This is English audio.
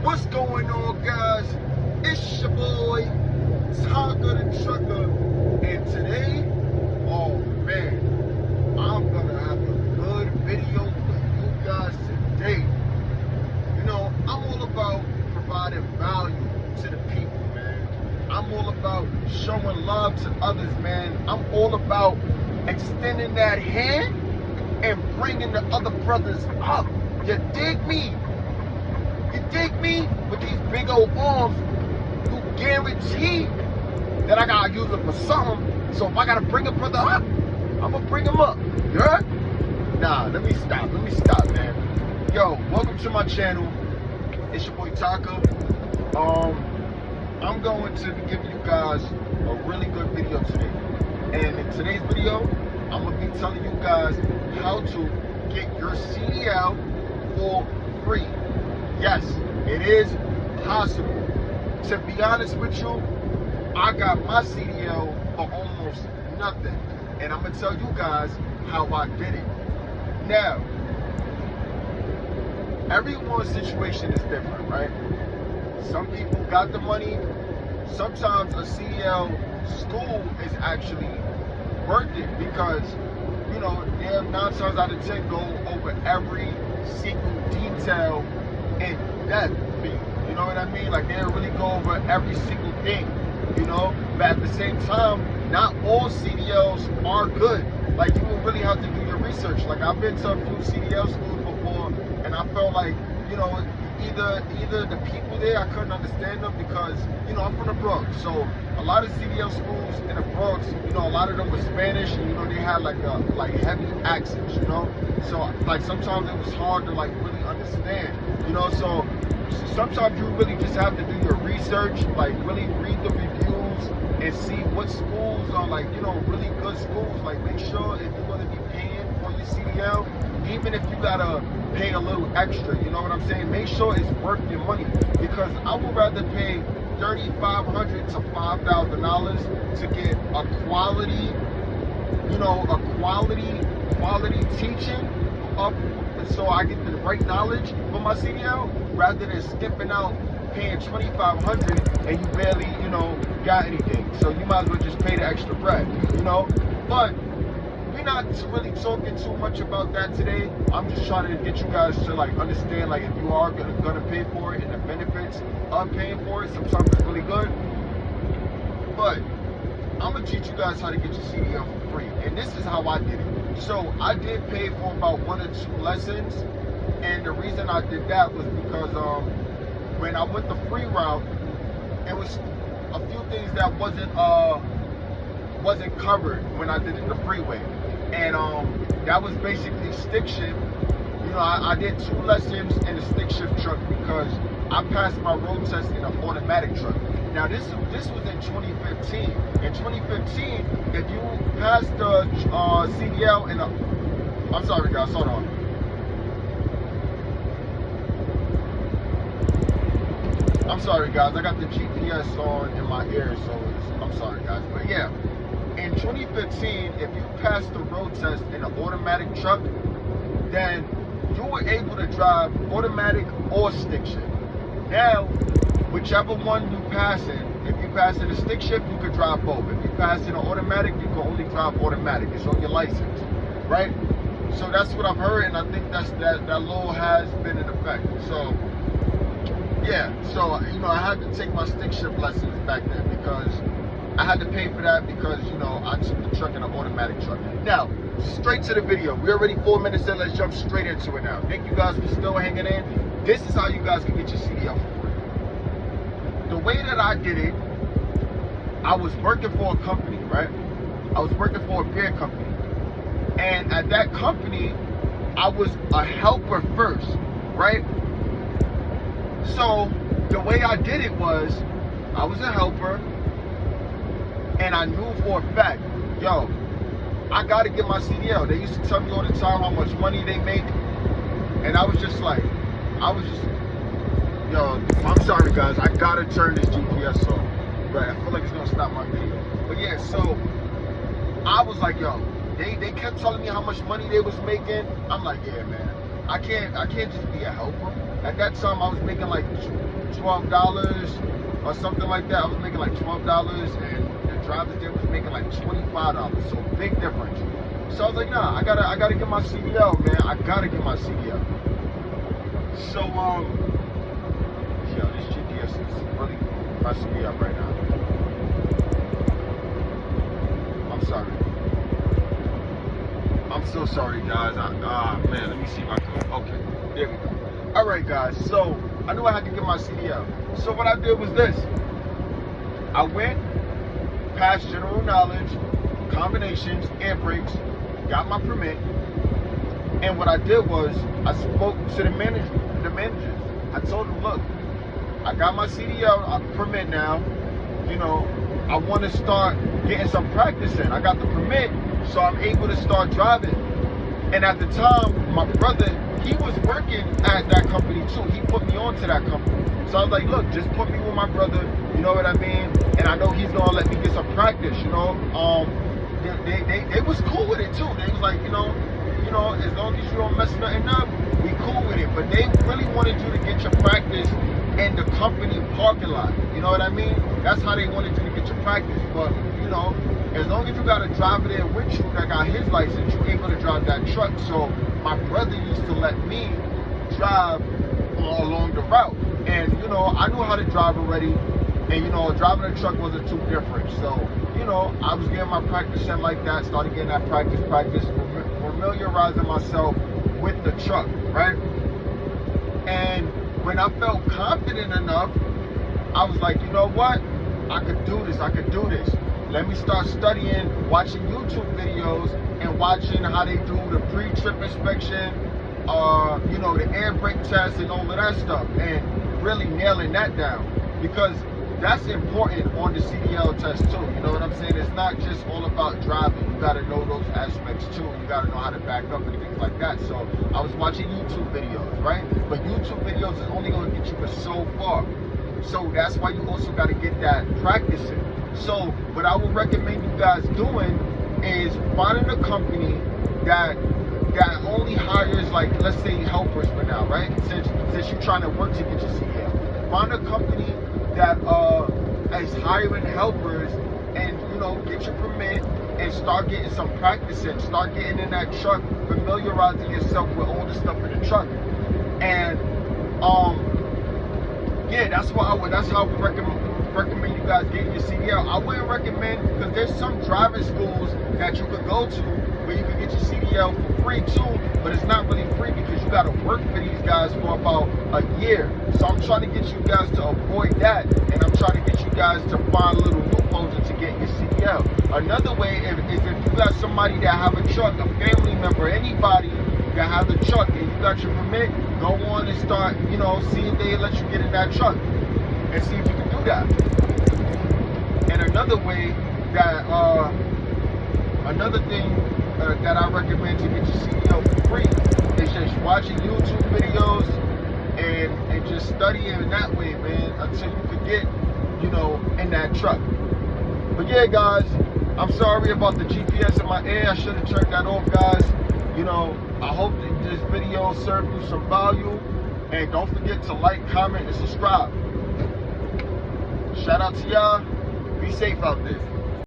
What's going on, guys? It's your boy, Tonga the Trucker, and today, oh man, I'm gonna have a good video for you guys today. You know, I'm all about providing value to the people, man. I'm all about showing love to others, man. I'm all about extending that hand and bringing the other brothers up. You dig me? You dig me? With these big old arms, you guarantee that I gotta use it for something. So if I gotta bring a brother up, I'm gonna bring him up. You heard? Nah, let me stop, man. Yo, welcome to my channel. It's your boy Taka. I'm going to be giving you guys a really good video today. And in today's video, I'm gonna be telling you guys how to get your CDL for free. Yes, it is possible. To be honest with you, I got my CDL for almost nothing. And I'm going to tell you guys how I did it. Now, everyone's situation is different, right? Some people got the money. Sometimes a CDL school is actually worth it because, you know, they're 9 times out of 10 go over every single detail in depth for you. You know what I mean? Like, they really go over every single thing, you know? But at the same time, not all CDLs are good. Like, you will really have to do your research. Like, I've been to a few CDL schools before, and I felt like, you know, either the people there, I couldn't understand them because, you know, I'm from the Bronx. So a lot of CDL schools in the Bronx, you know, a lot of them were Spanish, and, you know, they had like heavy accents, you know? So, like, sometimes it was hard to, like, really understand, you know? So sometimes you really just have to do your research, like, really read the reviews and see what schools are, like, you know, really good schools. Like, make sure if you're going to be paying for your CDL, even if you gotta pay a little extra, you know what I'm saying? Make sure it's worth your money, because I would rather pay $3,500 to $5,000 to get a quality, you know, quality teaching up, so I get the right knowledge for my CDL, rather than skipping out paying $2,500 and you barely, you know, got anything. So you might as well just pay the extra bread, you know? But we're not really talking too much about that today. I'm just trying to get you guys to, like, understand, like, if you are gonna pay for it and the benefits of paying for it. Sometimes it's really good. But I'm gonna teach you guys how to get your CDL for free. And this is how I did it. So I did pay for about 1 or 2 lessons. And the reason I did that was because when I went the free route, it was a few things that wasn't covered when I did it the freeway. And that was basically stick shift. You know, I did 2 lessons in the stick shift truck because I passed my road test in an automatic truck. Now this was in 2015. In 2015, if you pass the CDL in a, I'm sorry guys, hold on. I'm sorry guys, I got the GPS on in my ear, so I'm sorry guys. But yeah, in 2015, if you pass the road test in an automatic truck, then you were able to drive automatic or stick shift. Now, whichever one you pass in, if you pass in a stick shift, you could drive both. If you pass in an automatic, you can only drive automatic. It's on your license, right? So that's what I've heard, and I think that law has been in effect. So yeah, so, you know, I had to take my stick shift lessons back then because I had to pay for that because, you know, I took the truck in an automatic truck. Now, straight to the video. We're already 4 minutes in. Let's jump straight into it now. Thank you guys for still hanging in. This is how you guys can get your CDL for free. The way that I did it, I was working for a company, right? I was working for a beer company. And at that company, I was a helper first, right? So the way I did it was, I was a helper, and I knew for a fact, yo, I gotta get my CDL. They used to tell me all the time how much money they make, and I was just, yo, I'm sorry guys, I gotta turn this GPS off, but I feel like it's gonna stop my video. But yeah, so I was like, yo, they kept telling me how much money they was making. I'm like, yeah, man, I can't just be a helper. At that time, I was making like $12 or something like that. I was making like $12, and the drivers there was making like $25. So big difference. So I was like, nah, I gotta get my CDL, man. I gotta get my CDL. So yeah, this GPS is really messing me up right now. I'm sorry. I'm so sorry, guys. Man, let me see if I can. Okay, there we go. All right, guys. So I knew I had to get my CDL. So what I did was this. I went past general knowledge, combinations, air brakes, got my permit, and what I did was I spoke to the managers. I told them, look, I got my CDL permit now. You know, I want to start getting some practice in. I got the permit, so I'm able to start driving. And at the time, my brother, he was working at that company too. He put me on to that company. So I was like, look, just put me with my brother, you know what I mean? And I know he's gonna let me get some practice, you know. They was cool with it too. They was like, you know, as long as you don't mess nothing up, we cool with it. But they really wanted you to get your practice in the company parking lot. You know what I mean? That's how they wanted you to get your practice. But, you know, as long as you got a driver there with you that got his license, you're able to drive that truck. So my brother used to let me drive along the route. And, you know, I knew how to drive already. And, you know, driving a truck wasn't too different. So, you know, I was getting my practice in like that, started getting that practice, familiarizing myself with the truck, right? And when I felt confident enough, I was like, you know what? I could do this. Let me start studying, watching YouTube videos and watching how they do the pre-trip inspection, you know, the air brake test and all of that stuff, and really nailing that down, because that's important on the CDL test too. You know what I'm saying? It's not just all about driving. You got to know those aspects too. You got to know how to back up and things like that. So I was watching YouTube videos, right? But YouTube videos is only going to get you but so far. So that's why you also got to get that practicing. So what I would recommend you guys doing is finding a company that only hires, like, let's say helpers for now, right? Since you're trying to work to get your CDL. Find a company that is hiring helpers, and, you know, get your permit and start getting some practice in. Start getting in that truck, familiarizing yourself with all the stuff in the truck. And yeah, that's how I would recommend you guys getting your CDL. I wouldn't recommend, because there's some driving schools that you could go to where you can get your CDL for free too, but it's not really free because you got to work for these guys for about a year. So I'm trying to get you guys to avoid that, and I'm trying to get you guys to find little loopholes to get your CDL. Another way is if you got somebody that have a truck, a family member, anybody that have a truck, and you got your permit, go on and start, you know, see if they let you get in that truck and see if you can do that. And another way that, another thing that I recommend to get your CDL for free is just watching YouTube videos and just studying that way, man, until you can get, you know, in that truck. But yeah, guys, I'm sorry about the GPS in my ear. I should have turned that off, guys. You know, I hope that this video served you some value. And don't forget to like, comment, and subscribe. Shout out to y'all. Be safe out there.